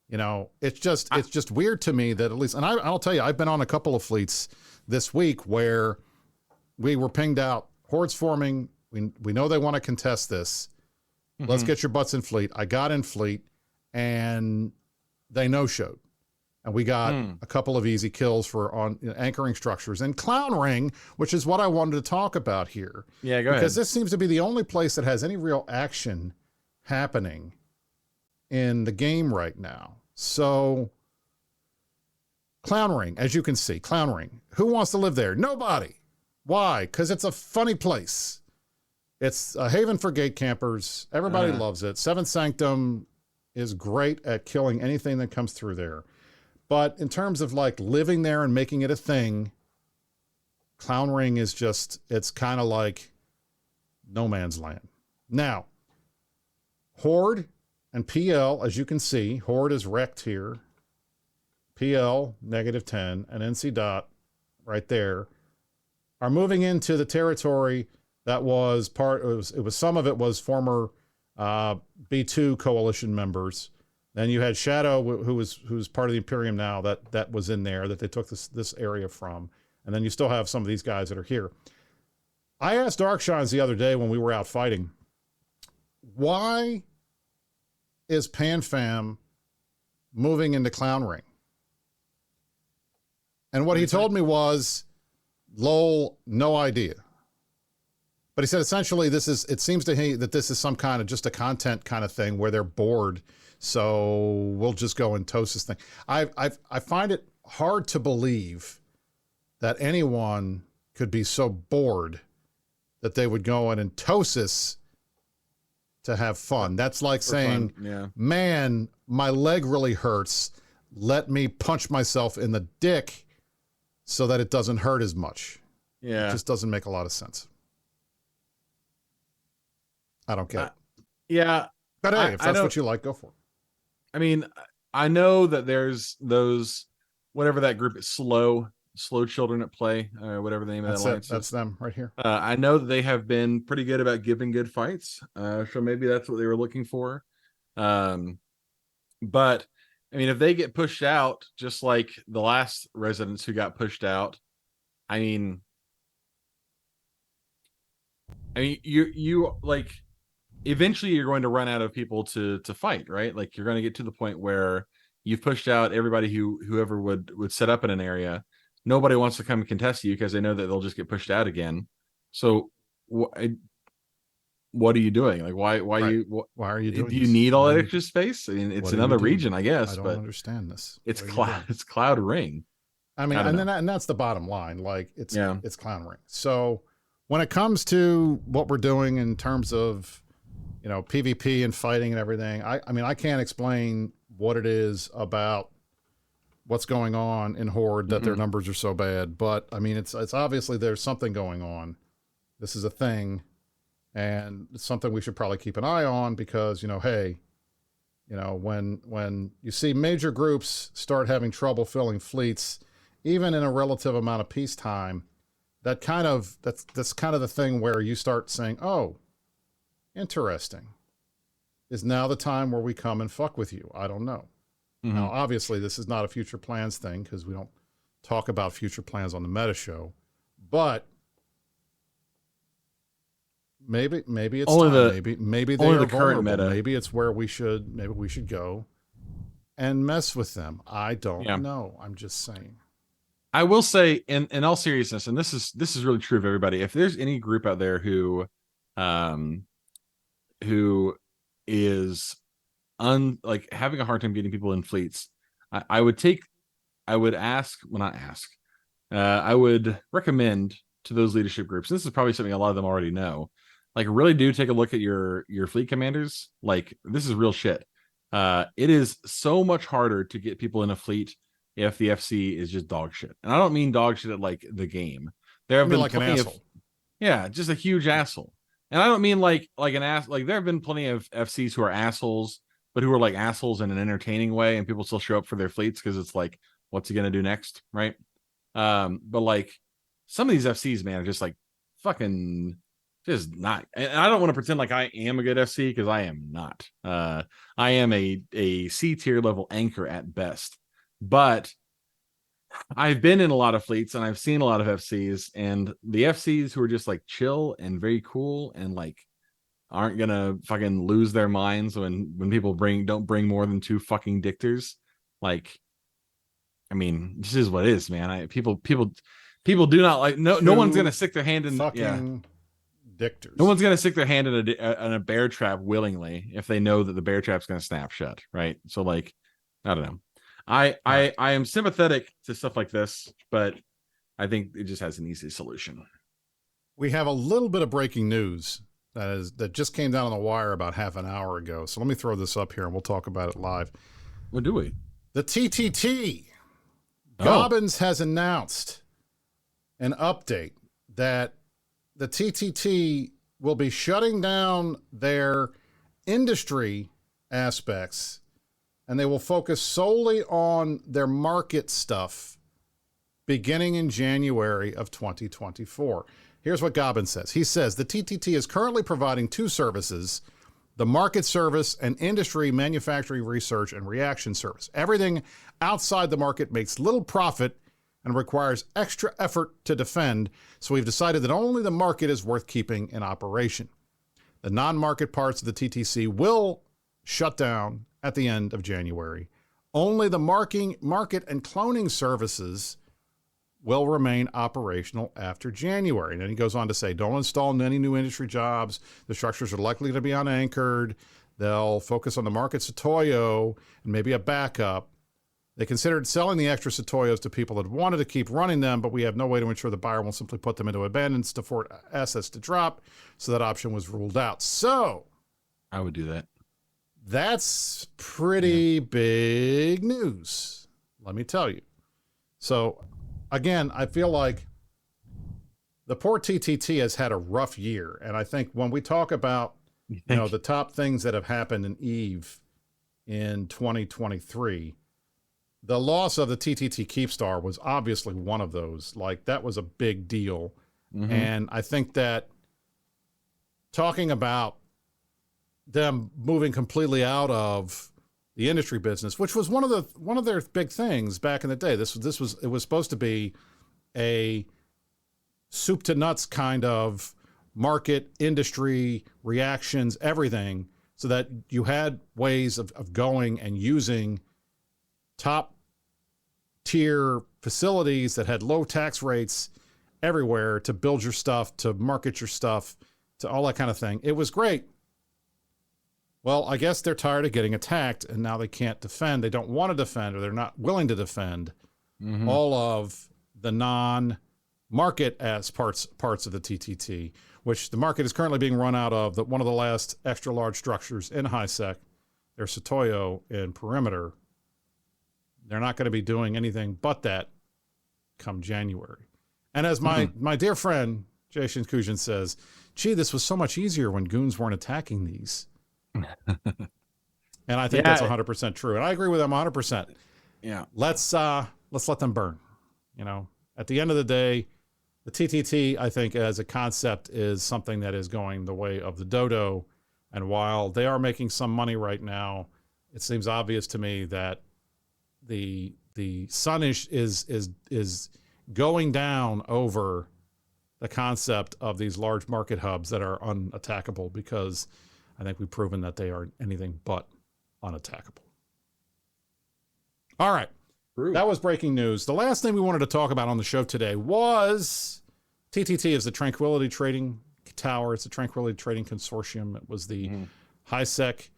It's just weird to me that at least, and I'll tell you, I've been on a couple of fleets this week where we were pinged out. Horde's forming. We know they want to contest this. Let's get your butts in fleet. I got in fleet, and they no-showed. And we got a couple of easy kills for anchoring structures and Clown Ring, which is what I wanted to talk about here. Yeah, go ahead. Because this seems to be the only place that has any real action happening in the game right now. So, Clown Ring, as you can see, Clown Ring. Who wants to live there? Nobody. Why? Because it's a funny place. It's a haven for gate campers. Everybody loves it. Seventh Sanctum is great at killing anything that comes through there. But in terms of like living there and making it a thing, Clown Ring is just, it's kind of like no man's land. Now, Horde and PL, as you can see, Horde is wrecked here. PL, -10, and NC Dot, right there, are moving into the territory that was it was some of it was former B2 coalition members. Then you had Shadow, who's part of the Imperium now, that was in there, that they took this area from. And then you still have some of these guys that are here. I asked Darkshines the other day when we were out fighting, why is PanFam moving into Clown Ring? And what he told me was, lol, no idea. But he said essentially it seems to him that this is some kind of just a content kind of thing where they're bored. So we'll just go and toast this thing. I find it hard to believe that anyone could be so bored that they would go in and toast to have fun. That's like saying, man, my leg really hurts. Let me punch myself in the dick so that it doesn't hurt as much. Yeah. It just doesn't make a lot of sense. I don't get it. Yeah. But hey, if that's what you like, go for it. I mean, I know that there's those, whatever that group is, slow children at play, or whatever the name of that alliance is. That's them right here. I know that they have been pretty good about giving good fights. So maybe that's what they were looking for. But I mean, if they get pushed out, just like the last residents who got pushed out, I mean, you like, eventually you're going to run out of people to fight, right? Like, you're going to get to the point where you've pushed out everybody whoever would set up in an area. Nobody wants to come and contest you because they know that they'll just get pushed out again. So what are you doing? Like, why are you doing do you need all that extra space? I mean, it's another region, I guess. I don't understand this. It's Cloud Ring. I mean, and that's the bottom line. Like, it's Clown Ring. So when it comes to what we're doing in terms of, you know, PvP and fighting and everything, I mean, I can't explain what it is about what's going on in Horde that their numbers are so bad. But I mean, it's obviously there's something going on. This is a thing, and it's something we should probably keep an eye on because, you know, hey, you know, when you see major groups start having trouble filling fleets, even in a relative amount of peacetime, that's kind of the thing where you start saying, oh, interesting. Is now the time where we come and fuck with you? I don't know. Now, obviously, this is not a future plans thing because we don't talk about future plans on the Meta Show, but maybe it's only time. Maybe they only are the current vulnerable. meta. Maybe it's where we should go and mess with them. I don't know. I'm just saying. I will say, in all seriousness, and this is really true of everybody. If there's any group out there who is like having a hard time getting people in fleets, I would recommend to those leadership groups, this is probably something a lot of them already know, like, really do take a look at your fleet commanders. Like, this is real shit. It is so much harder to get people in a fleet if the FC is just dog shit. And I don't mean dog shit at like the game. There have been like an asshole. Just a huge asshole. And I don't mean like an ass. Like, there have been plenty of FCs who are assholes, but who are like assholes in an entertaining way, and people still show up for their fleets because it's like, what's he gonna do next, right? But like, some of these FCs, man, are just like fucking just not. And I don't want to pretend like I am a good FC because I am not. I am a C tier level anchor at best. But I've been in a lot of fleets and I've seen a lot of FCs, and the FCs who are just like chill and very cool and like aren't gonna fucking lose their minds when people don't bring more than 2 fucking dictors. Like, I mean, this is what it is, man. People do not like, no one's gonna stick their hand in fucking dictors. No one's gonna stick their hand in a bear trap willingly if they know that the bear trap's gonna snap shut, right? So like, I don't know. I am sympathetic to stuff like this, but I think it just has an easy solution. We have a little bit of breaking news that just came down on the wire about half an hour ago. So let me throw this up here and we'll talk about it live. What do we? The TTT. Gobbins has announced an update that the TTT will be shutting down their industry aspects, and they will focus solely on their market stuff beginning in January of 2024. Here's what Gobbin says. He says, the TTT is currently providing two services, the market service and industry manufacturing research and reaction service. Everything outside the market makes little profit and requires extra effort to defend, so we've decided that only the market is worth keeping in operation. The non-market parts of the TTC will shut down at the end of January. Only the market and cloning services will remain operational after January. And then he goes on to say, don't install any new industry jobs. The structures are likely to be unanchored. They'll focus on the market Satoyo and maybe a backup. They considered selling the extra Satoyos to people that wanted to keep running them, but we have no way to ensure the buyer won't simply put them into abundance to force assets to drop. So that option was ruled out. So I would do that. That's pretty big news, let me tell you. So again, I feel like the poor TTT has had a rough year. And I think when we talk about, the top things that have happened in EVE in 2023, the loss of the TTT Keepstar was obviously one of those. Like, that was a big deal. Mm-hmm. And I think that talking about them moving completely out of the industry business, which was one of their big things back in the day. It was supposed to be a soup to nuts kind of market, industry, reactions, everything, so that you had ways of going and using top tier facilities that had low tax rates everywhere to build your stuff, to market your stuff, to all that kind of thing. It was great. Well, I guess they're tired of getting attacked, and now they can't defend. They don't want to defend, or they're not willing to defend all of the non-market as parts of the TTT, which the market is currently being run out of one of the last extra large structures in HiSec, their Satoyo in Perimeter. They're not going to be doing anything but that come January. And as my dear friend Jason Kujin says, gee, this was so much easier when goons weren't attacking these. And I think that's 100% true. And I agree with them 100%. Yeah. Let's let them burn. At the end of the day, the TTT, I think, as a concept, is something that is going the way of the dodo. And while they are making some money right now, it seems obvious to me that the sun is going down over the concept of these large market hubs that are unattackable, because I think we've proven that they are anything but unattackable. All right. True. That was breaking news. The last thing we wanted to talk about on the show today was TTT is the Tranquility Trading Tower. It's a Tranquility Trading Consortium. It was the HiSec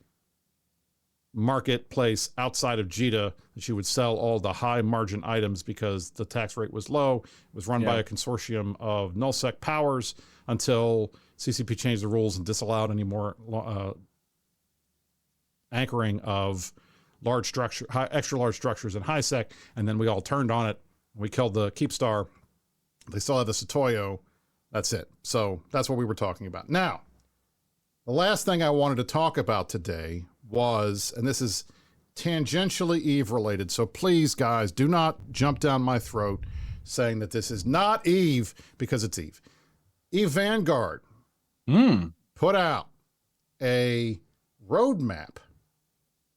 marketplace outside of JITA that you would sell all the high margin items because the tax rate was low. It was run by a consortium of nullsec powers until CCP changed the rules and disallowed any more anchoring of extra large structures in HiSec. And then we all turned on it. We killed the Keepstar. They still have the Satoyo. That's it. So that's what we were talking about. Now, the last thing I wanted to talk about today was, and this is tangentially EVE related, so please, guys, do not jump down my throat saying that this is not EVE, because it's EVE. EVE Vanguard put out a roadmap,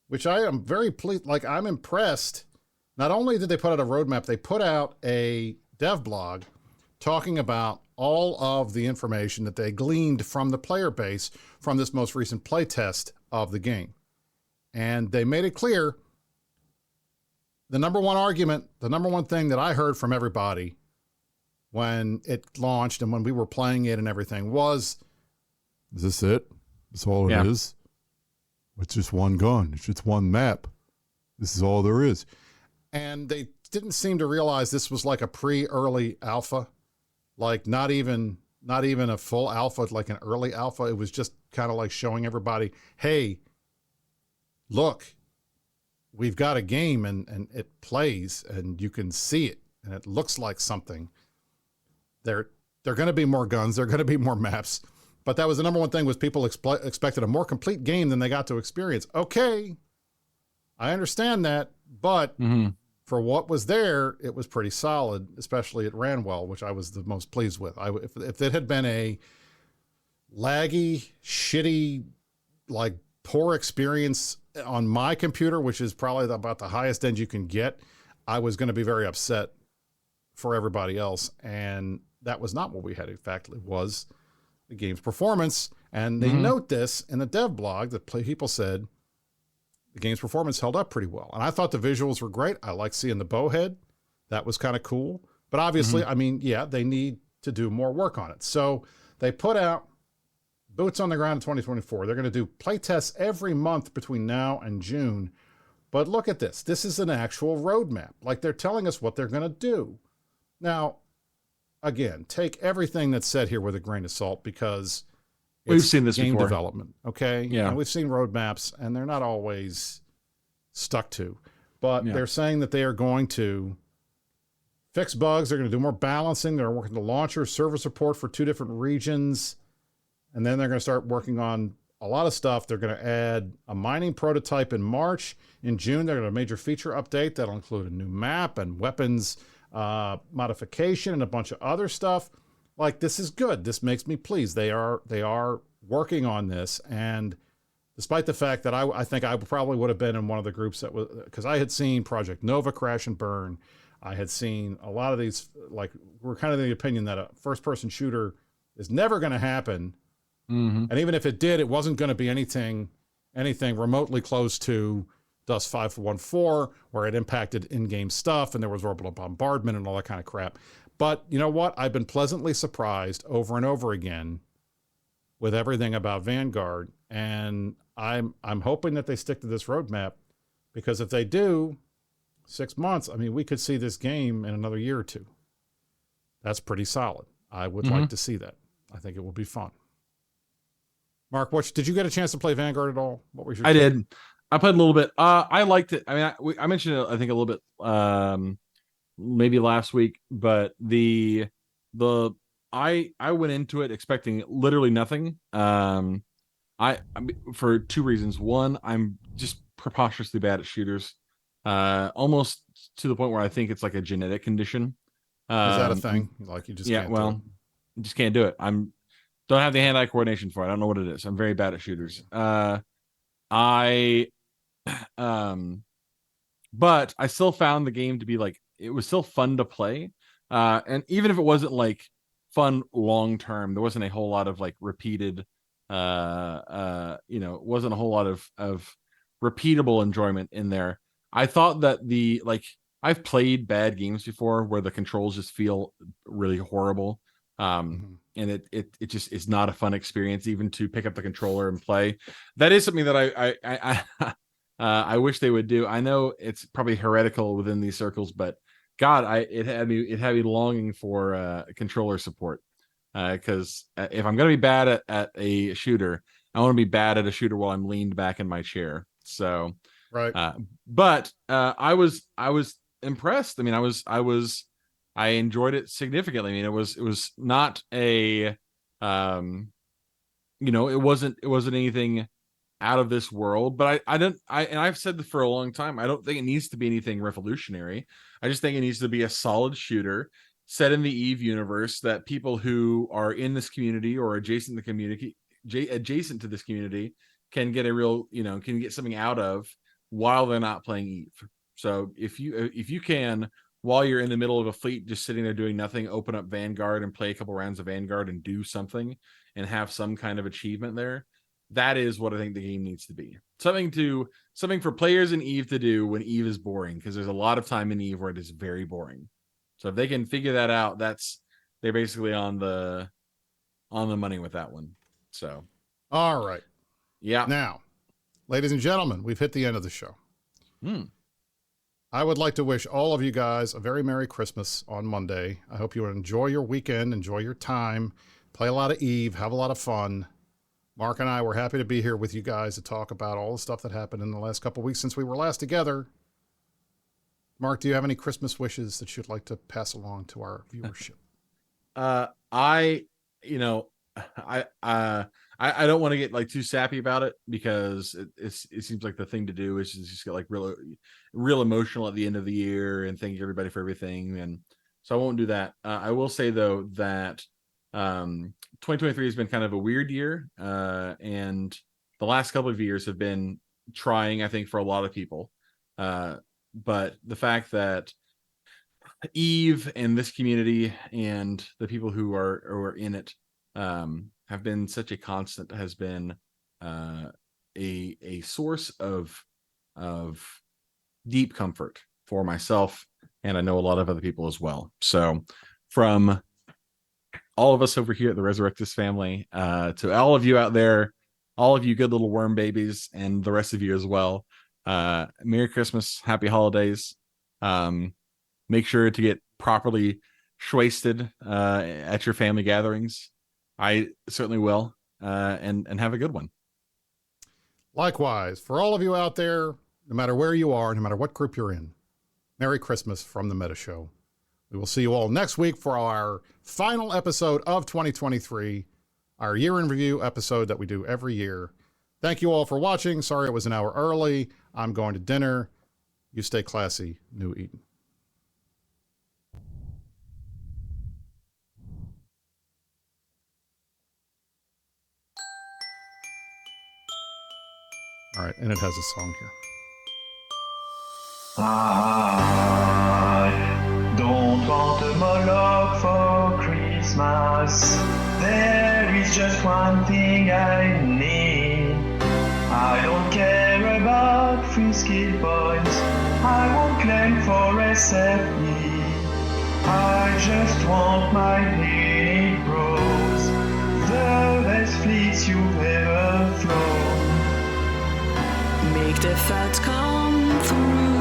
which I am very pleased, I'm impressed. Not only did they put out a roadmap, they put out a dev blog talking about all of the information that they gleaned from the player base from this most recent play test of the game. And they made it clear, the number one argument, the number one thing that I heard from everybody when it launched and when we were playing it and everything was, is this it? That's all it is? It's just one gun. It's just one map. This is all there is. And they didn't seem to realize this was like a pre-early alpha, like not even a full alpha, like an early alpha. It was just kind of like showing everybody, hey, look, we've got a game and it plays and you can see it and it looks like something. There are going to be more guns. There are going to be more maps. But that was the number one thing was people expected a more complete game than they got to experience. Okay, I understand that, but for what was there, it was pretty solid, especially it ran well, which I was the most pleased with. If it had been a laggy, shitty, like poor experience on my computer, which is probably about the highest end you can get, I was going to be very upset for everybody else. And that was not what we had. In fact, it was the game's performance. And they note this in the dev blog that people said the game's performance held up pretty well. And I thought the visuals were great. I like seeing the bowhead. That was kind of cool. But obviously, I mean, yeah, they need to do more work on it. So they put out boots on the ground in 2024. They're going to do play tests every month between now and June. But look at this. This is an actual roadmap. Like, they're telling us what they're going to do. Now, again, take everything that's said here with a grain of salt, because we've seen this game before. development. Okay. Yeah. And we've seen roadmaps and they're not always stuck to, but they're saying that they are going to fix bugs. They're going to do more balancing. They're working the launcher server support for 2 different regions. And then they're going to start working on a lot of stuff. They're going to add a mining prototype in March. In June, they're going to have a major feature update that'll include a new map and weapons modification and a bunch of other stuff. Like, this is good. This makes me pleased. They are working on this. And despite the fact that I think I probably would have been in one of the groups that was, because I had seen Project Nova crash and burn. I had seen a lot of these, like, we're kind of the opinion that a first-person shooter is never going to happen. And even if it did, it wasn't going to be anything remotely close to Dust 514, where it impacted in-game stuff and there was orbital bombardment and all that kind of crap. But you know what? I've been pleasantly surprised over and over again with everything about Vanguard, and I'm hoping that they stick to this roadmap, because if they do, 6 months, I mean, we could see this game in another year or two. That's pretty solid. I would like to see that. I think it will be fun. Mark, did you get a chance to play Vanguard at all? What was your I did. I played a little bit. I liked it. I mean, I mentioned it, I think, a little bit maybe last week, but I went into it expecting literally nothing. I mean, for 2 reasons. One, I'm just preposterously bad at shooters, almost to the point where I think it's like a genetic condition. Is that a thing? Like, you just can't do it? You just can't do it. Don't have the hand-eye coordination for it. I don't know what it is. I'm very bad at shooters. But I still found the game to be like, it was still fun to play. And even if it wasn't like fun long term, there wasn't a whole lot of like repeated it wasn't a whole lot of repeatable enjoyment in there. I thought that I've played bad games before where the controls just feel really horrible. And it just is not a fun experience even to pick up the controller and play. That is something that I wish they would do. I know it's probably heretical within these circles, but God, it had me longing for controller support. Because if I'm gonna be bad at a shooter, I want to be bad at a shooter while I'm leaned back in my chair. So, right. But I was impressed. I mean, I enjoyed it significantly. I mean, it was not a, it wasn't anything out of this world, but and I've said that for a long time, I don't think it needs to be anything revolutionary. I just think it needs to be a solid shooter set in the Eve universe that people who are in this community or adjacent to this community can get a real, can get something out of while they're not playing Eve. So if you can, while you're in the middle of a fleet just sitting there doing nothing, open up Vanguard and play a couple rounds of Vanguard and do something and have some kind of achievement there, that is what I think the game needs to be. Something for players in Eve to do when Eve is boring, because there's a lot of time in Eve where it is very boring. So if they can figure that out, they're basically on the money with that one. So, all right. Yeah. Now, ladies and gentlemen, we've hit the end of the show. I would like to wish all of you guys a very Merry Christmas on Monday. I hope you enjoy your weekend, enjoy your time, play a lot of Eve, have a lot of fun. Mark and I were happy to be here with you guys to talk about all the stuff that happened in the last couple of weeks since we were last together. Mark, do you have any Christmas wishes that you'd like to pass along to our viewership? I don't want to get like too sappy about it, because it seems like the thing to do is just get like real emotional at the end of the year and thank everybody for everything, and so I won't do that. I will say though that 2023 has been kind of a weird year, and the last couple of years have been trying, I think, for a lot of people. But the fact that Eve and this community and the people who are in it have been such a constant has been a source of deep comfort for myself, and I know a lot of other people as well. So from all of us over here at the Resurrectus family, to all of you out there, all of you good little worm babies, and the rest of you as well, Merry Christmas, Happy Holidays. Make sure to get properly schwasted at your family gatherings. I certainly will, and have a good one. Likewise, for all of you out there, no matter where you are, no matter what group you're in, Merry Christmas from the Meta Show. We will see you all next week for our final episode of 2023, our year in review episode that we do every year. Thank you all for watching. Sorry it was an hour early. I'm going to dinner. You stay classy, New Eden. All right, and it has a song here. I don't want a Moloch for Christmas. There is just one thing I need. I don't care about frisky boys. I won't claim for SFE. I just want my Hated Bros, the best fleets you've ever flown. Make the fat come through.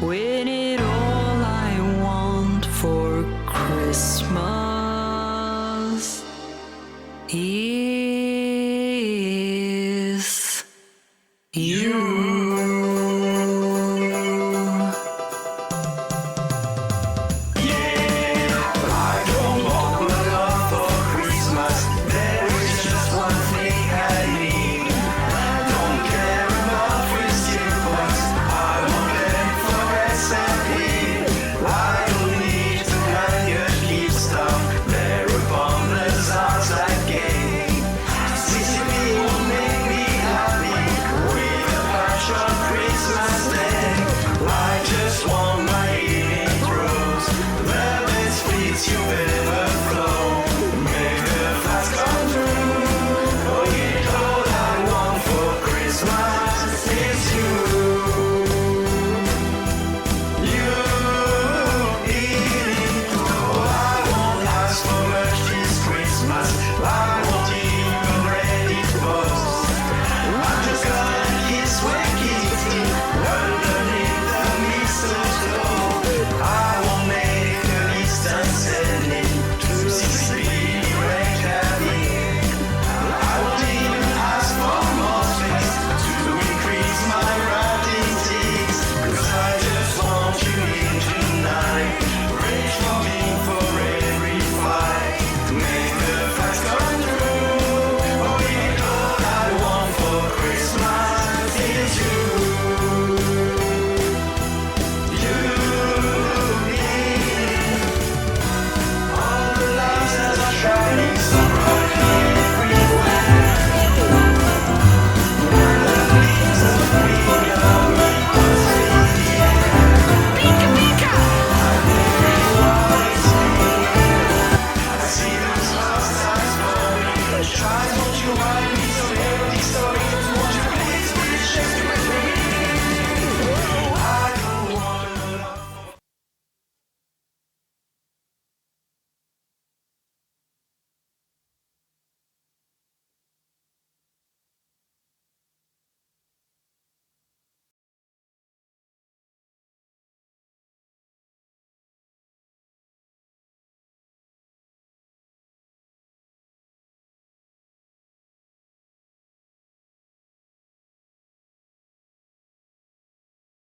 Win it all I want for Christmas.